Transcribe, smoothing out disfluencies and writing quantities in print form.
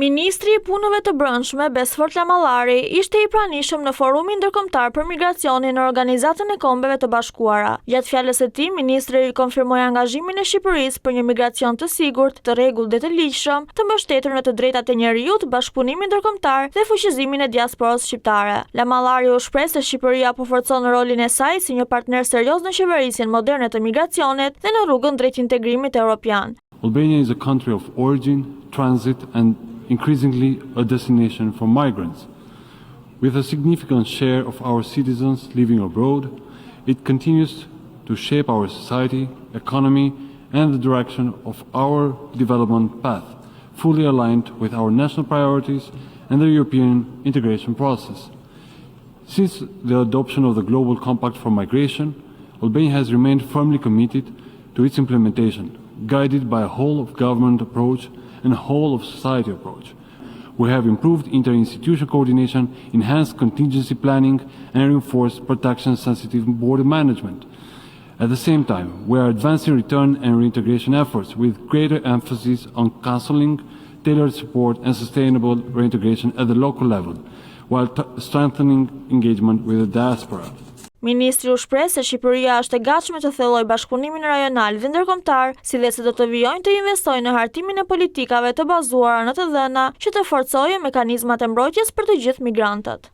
Ministri i Punëve të Brendshme Besfort Lamallari ishte i pranishëm në forumin ndërkombëtar për migracionin në Organizatën e Kombeve të Bashkuara. Gjatë fjalës së tij, ministri konfirmoi angazhimin e Shqipërisë për një migracion të sigurt, të rregullt dhe të ligjshëm, të mbështetur në të drejtat e njerëzit, bashkëpunimin ndërkombëtar dhe fuqizimin e diasporës shqiptare. Lamallari u shpreh se Shqipëria po forcon rolin e saj si një partner serioz në qeverisjen moderne të migracionit dhe në rrugën drejt integrimit evropian. Albania is a country of origin, transit and increasingly a destination for migrants. With a significant share of our citizens living abroad, it continues to shape our society, economy, and the direction of our development path, fully aligned with our national priorities and the European integration process. Since the adoption of the Global Compact for Migration, Albania has remained firmly committed to its implementation, guided by a whole-of-government approach and a whole-of-society approach. We have improved interinstitutional coordination, enhanced contingency planning, and reinforced protection-sensitive border management. At the same time, we are advancing return and reintegration efforts with greater emphasis on counseling, tailored support, and sustainable reintegration at the local level, while strengthening engagement with the diaspora. Ministri u shpreh se Shqipëria është e gatshme të thellojë bashkëpunimin rajonal dhe ndërkombëtar, si dhe se do të vijojnë të investojnë në hartimin e politikave të bazuara në të dhëna që të forcojë mekanizmat e mbrojtjes për të gjithë migrantët.